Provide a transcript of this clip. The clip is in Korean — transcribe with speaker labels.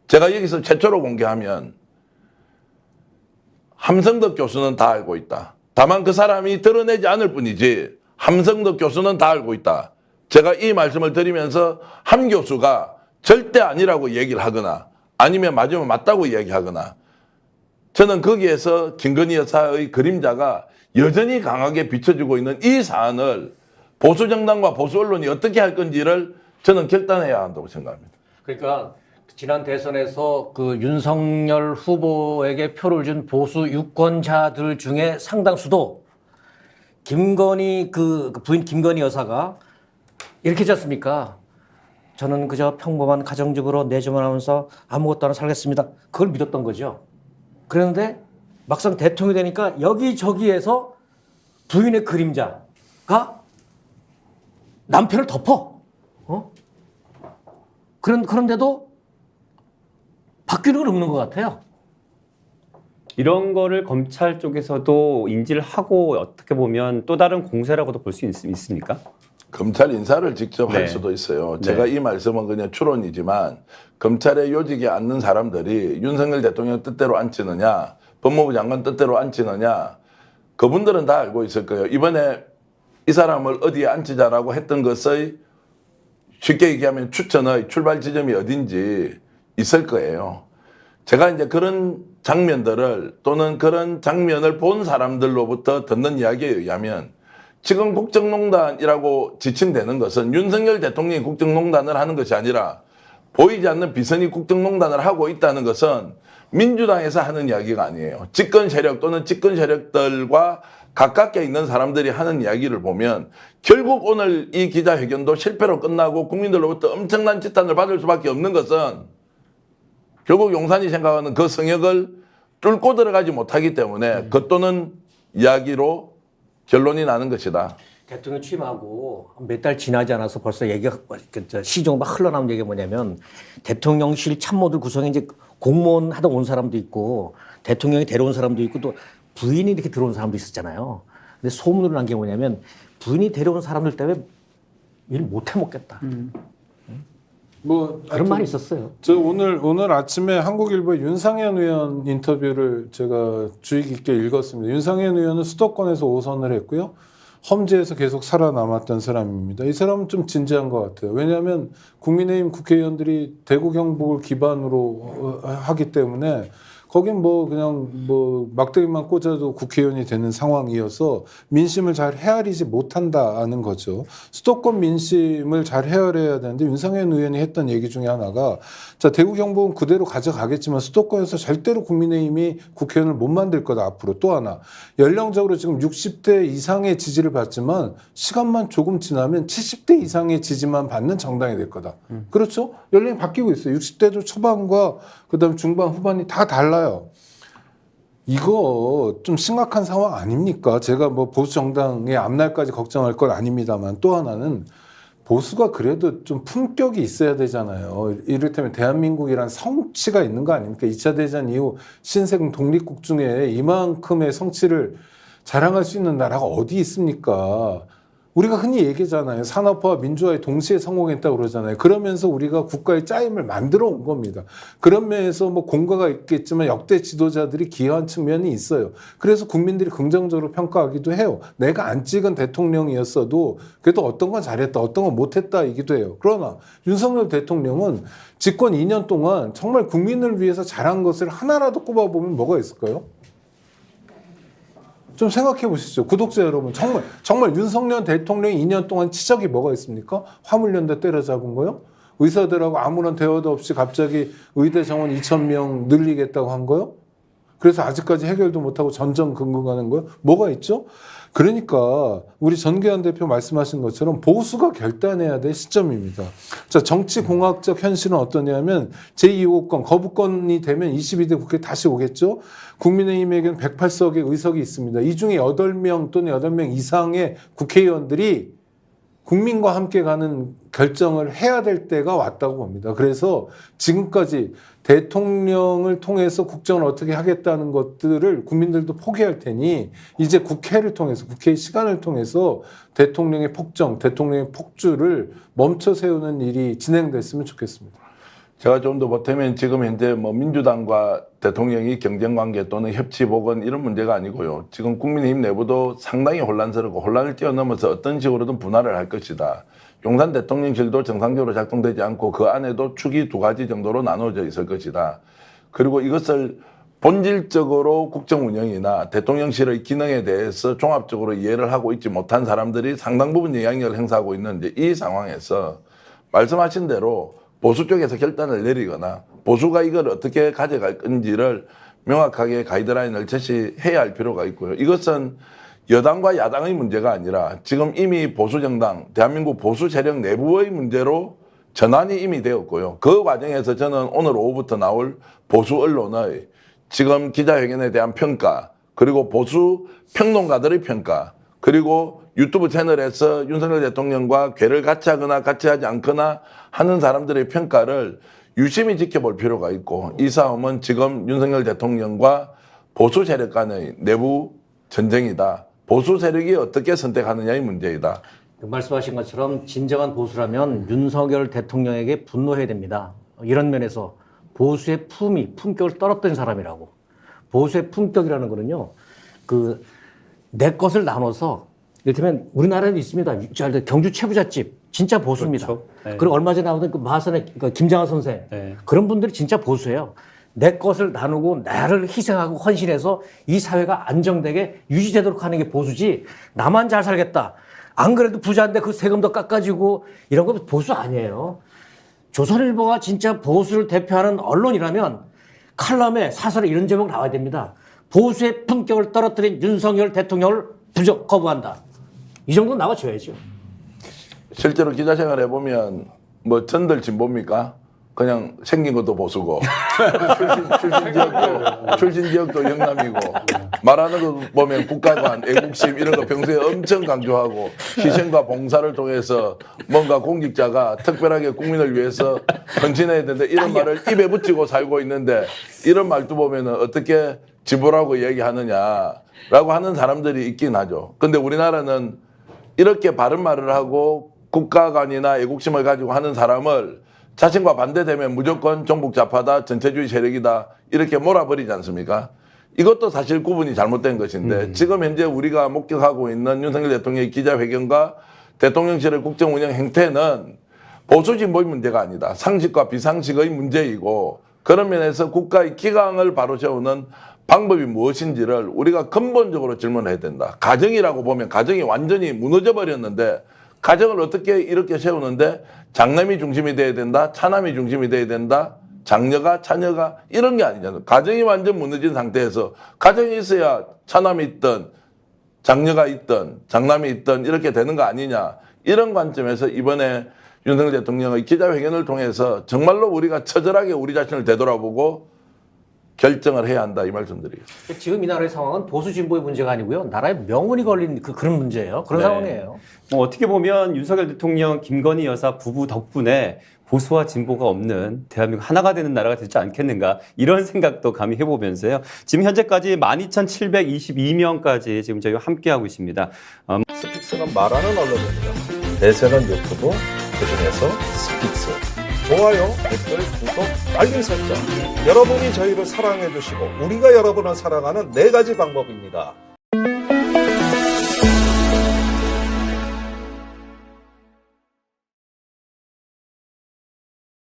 Speaker 1: 제가 여기서 최초로 공개하면 함성덕 교수는 다 알고 있다. 다만 그 사람이 드러내지 않을 뿐이지 함성덕 교수는 다 알고 있다. 제가 이 말씀을 드리면서 함 교수가 절대 아니라고 얘기를 하거나 아니면 맞으면 맞다고 이야기하거나 저는 거기에서 김건희 여사의 그림자가 여전히 강하게 비춰지고 있는 이 사안을 보수정당과 보수 언론이 어떻게 할 건지를 저는 결단해야 한다고 생각합니다.
Speaker 2: 그러니까 지난 대선에서 그 윤석열 후보에게 표를 준 보수 유권자들 중에 상당수도 김건희 그 부인 김건희 여사가 이렇게 했지 않습니까? 저는 그저 평범한 가정적으로 내조만 하면서 아무것도 안 하고 살겠습니다. 그걸 믿었던 거죠. 그런데 막상 대통령이 되니까 여기저기에서 부인의 그림자가 남편을 덮어. 그런데도 바뀌는 건 없는 것 같아요.
Speaker 3: 이런 거를 검찰 쪽에서도 인지를 하고 어떻게 보면 또 다른 공세라고도 볼 수 있습니까?
Speaker 1: 검찰 인사를 직접
Speaker 3: 네.
Speaker 1: 할 수도 있어요.
Speaker 3: 네.
Speaker 1: 제가 이 말씀은 그냥 추론이지만 검찰의 요직에 앉는 사람들이 윤석열 대통령 뜻대로 앉히느냐 법무부 장관 뜻대로 앉히느냐 그분들은 다 알고 있을 거예요. 이번에 이 사람을 어디에 앉히자라고 했던 것의 쉽게 얘기하면 추천의 출발 지점이 어딘지 있을 거예요. 제가 이제 그런 장면들을 또는 그런 장면을 본 사람들로부터 듣는 이야기에 의하면 지금 국정농단이라고 지칭되는 것은 윤석열 대통령이 국정농단을 하는 것이 아니라 보이지 않는 비선이 국정농단을 하고 있다는 것은 민주당에서 하는 이야기가 아니에요. 집권 세력 또는 집권 세력들과 가깝게 있는 사람들이 하는 이야기를 보면 결국 오늘 이 기자회견도 실패로 끝나고 국민들로부터 엄청난 지탄을 받을 수밖에 없는 것은 결국 용산이 생각하는 그 성역을 뚫고 들어가지 못하기 때문에 그 또는 이야기로 결론이 나는 것이다.
Speaker 2: 대통령 취임하고 몇 달 지나지 않아서 벌써 얘기가 시종 막 흘러나온 얘기가 뭐냐면 대통령실 참모들 구성에 이제 공무원 하다 온 사람도 있고 대통령이 데려온 사람도 있고 또 부인이 이렇게 들어온 사람도 있었잖아요. 근데 소문으로 난 게 뭐냐면 부인이 데려온 사람들 때문에 일 못 해먹겠다.
Speaker 4: 뭐
Speaker 2: 그런 말이 있었어요.
Speaker 4: 저 오늘 아침에 한국일보 윤상현 의원 인터뷰를 제가 주의 깊게 읽었습니다. 윤상현 의원은 수도권에서 5선을 했고요. 험지에서 계속 살아남았던 사람입니다. 이 사람은 좀 진지한 것 같아요. 왜냐하면 국민의힘 국회의원들이 대구 경북을 기반으로 하기 때문에 거긴 뭐 그냥 뭐 막대기만 꽂아도 국회의원이 되는 상황이어서 민심을 잘 헤아리지 못한다는 거죠. 수도권 민심을 잘 헤아려야 되는데 윤상현 의원이 했던 얘기 중에 하나가 자 대구 경북은 그대로 가져가겠지만 수도권에서 절대로 국민의힘이 국회의원을 못 만들 거다 앞으로. 또 하나 연령적으로 지금 60대 이상의 지지를 받지만 시간만 조금 지나면 70대 이상의 지지만 받는 정당이 될 거다. 그렇죠? 연령이 바뀌고 있어요. 60대도 초반과 그다음 중반 후반이 다 달라요. 이거 좀 심각한 상황 아닙니까? 제가 뭐 보수 정당의 앞날까지 걱정할 건 아닙니다만 또 하나는 보수가 그래도 좀 품격이 있어야 되잖아요. 이를테면 대한민국이란 성취가 있는 거 아닙니까? 2차 대전 이후 신생 독립국 중에 이만큼의 성취를 자랑할 수 있는 나라가 어디 있습니까? 우리가 흔히 얘기하잖아요. 산업화와 민주화에 동시에 성공했다고 그러잖아요. 그러면서 우리가 국가의 짜임을 만들어 온 겁니다. 그런 면에서 뭐 공과가 있겠지만 역대 지도자들이 기여한 측면이 있어요. 그래서 국민들이 긍정적으로 평가하기도 해요. 내가 안 찍은 대통령이었어도 그래도 어떤 건 잘했다, 어떤 건 못했다이기도 해요. 그러나 윤석열 대통령은 집권 2년 동안 정말 국민을 위해서 잘한 것을 하나라도 꼽아보면 뭐가 있을까요? 좀 생각해 보시죠. 구독자 여러분. 정말 윤석열 대통령이 2년 동안 치적이 뭐가 있습니까? 화물연대 때려잡은 거요? 의사들하고 아무런 대화도 없이 갑자기 의대 정원 2,000명 늘리겠다고 한 거요? 그래서 아직까지 해결도 못하고 전전긍긍하는 거요? 뭐가 있죠? 그러니까 우리 전계환 대표 말씀하신 것처럼 보수가 결단해야 될 시점입니다. 자, 정치공학적 현실은 어떠냐면 제2호권, 거부권이 되면 22대 국회 다시 오겠죠. 국민의힘에게는 108석의 의석이 있습니다. 이 중에 8명 또는 8명 이상의 국회의원들이 국민과 함께 가는 결정을 해야 될 때가 왔다고 봅니다. 그래서 지금까지 대통령을 통해서 국정을 어떻게 하겠다는 것들을 국민들도 포기할 테니 이제 국회를 통해서 국회의 시간을 통해서 대통령의 폭정, 대통령의 폭주를 멈춰 세우는 일이 진행됐으면 좋겠습니다.
Speaker 1: 제가 좀 더 보태면 지금 현재 뭐 민주당과 대통령이 경쟁 관계 또는 협치 복원 이런 문제가 아니고요. 지금 국민의힘 내부도 상당히 혼란스럽고 혼란을 뛰어넘어서 어떤 식으로든 분할을 할 것이다. 용산 대통령실도 정상적으로 작동되지 않고 그 안에도 축이 2가지 정도로 나눠져 있을 것이다. 그리고 이것을 본질적으로 국정 운영이나 대통령실의 기능에 대해서 종합적으로 이해를 하고 있지 못한 사람들이 상당 부분 영향력을 행사하고 있는데 이 상황에서 말씀하신 대로 보수 쪽에서 결단을 내리거나 보수가 이걸 어떻게 가져갈 건지를 명확하게 가이드라인을 제시해야 할 필요가 있고요. 이것은 여당과 야당의 문제가 아니라 지금 이미 보수정당, 대한민국 보수 세력 내부의 문제로 전환이 이미 되었고요. 그 과정에서 저는 오늘 오후부터 나올 보수 언론의 지금 기자회견에 대한 평가, 그리고 보수 평론가들의 평가, 그리고 유튜브 채널에서 윤석열 대통령과 궤를 같이 하거나 같이 하지 않거나 하는 사람들의 평가를 유심히 지켜볼 필요가 있고, 이 싸움은 지금 윤석열 대통령과 보수 세력 간의 내부 전쟁이다. 보수 세력이 어떻게 선택하느냐의 문제이다.
Speaker 2: 말씀하신 것처럼 진정한 보수라면 윤석열 대통령에게 분노해야 됩니다. 이런 면에서 보수의 품격을 떨어뜨린 사람이라고. 보수의 품격이라는 거는요, 내 것을 나눠서, 이를테면 우리나라에도 있습니다. 경주 최부잣집. 진짜 보수입니다.
Speaker 3: 그렇죠. 네.
Speaker 2: 그리고 얼마 전에 나오던 그 마산의 김장하 선생.
Speaker 3: 네.
Speaker 2: 그런 분들이 진짜 보수예요. 내 것을 나누고 나를 희생하고 헌신해서 이 사회가 안정되게 유지되도록 하는 게 보수지, 나만 잘 살겠다. 안 그래도 부자인데 그 세금도 깎아주고 이런 거 보수 아니에요. 조선일보가 진짜 보수를 대표하는 언론이라면 칼럼에 사설에 이런 제목 나와야 됩니다. 보수의 품격을 떨어뜨린 윤석열 대통령을 거부한다. 이 정도 나와줘야죠.
Speaker 1: 실제로 기자생활 해보면 뭐 전들 진보입니까? 그냥 생긴 것도 보수고 출신 지역도 영남이고 말하는 거 보면 국가관, 애국심 이런 거 평소에 엄청 강조하고 희생과 봉사를 통해서 뭔가 공직자가 특별하게 국민을 위해서 헌신해야 된다 이런 말을 입에 붙이고 살고 있는데 이런 말도 보면은 어떻게 진보라고 얘기하느냐라고 하는 사람들이 있긴 하죠. 근데 우리나라는 이렇게 바른 말을 하고 국가관이나 애국심을 가지고 하는 사람을 자신과 반대되면 무조건 종북 좌파다, 전체주의 세력이다 이렇게 몰아버리지 않습니까? 이것도 사실 구분이 잘못된 것인데 지금 현재 우리가 목격하고 있는 윤석열 대통령의 기자회견과 대통령실의 국정운영 행태는 보수 진보의 문제가 아니다. 상식과 비상식의 문제이고 그런 면에서 국가의 기강을 바로 세우는 방법이 무엇인지를 우리가 근본적으로 질문해야 된다. 가정이라고 보면 가정이 완전히 무너져 버렸는데 가정을 어떻게 이렇게 세우는데 장남이 중심이 돼야 된다, 차남이 중심이 돼야 된다, 장녀가, 차녀가 이런 게 아니잖아요. 가정이 완전 무너진 상태에서 가정이 있어야 차남이 있든 장녀가 있든 장남이 있든 이렇게 되는 거 아니냐. 이런 관점에서 이번에 윤석열 대통령의 기자회견을 통해서 정말로 우리가 처절하게 우리 자신을 되돌아보고 결정을 해야 한다 이 말씀드리요.
Speaker 2: 지금 이 나라의 상황은 보수 진보의 문제가 아니고요. 나라의 명운이 걸린 그런 문제예요. 그런
Speaker 3: 네.
Speaker 2: 상황이에요.
Speaker 3: 어떻게 보면 윤석열 대통령, 김건희 여사 부부 덕분에 보수와 진보가 없는 대한민국 하나가 되는 나라가 되지 않겠는가 이런 생각도 감히 해보면서요. 지금 현재까지 12,722명까지 지금 저희와 함께하고 있습니다.
Speaker 5: 스픽스는 말하는 언론입니다. 대세는 유튜브, 그중에서 스픽스. 좋아요, 댓글, 구독, 알림 설정. 여러분이 저희를 사랑해 주시고 우리가 여러분을 사랑하는 4가지 방법입니다.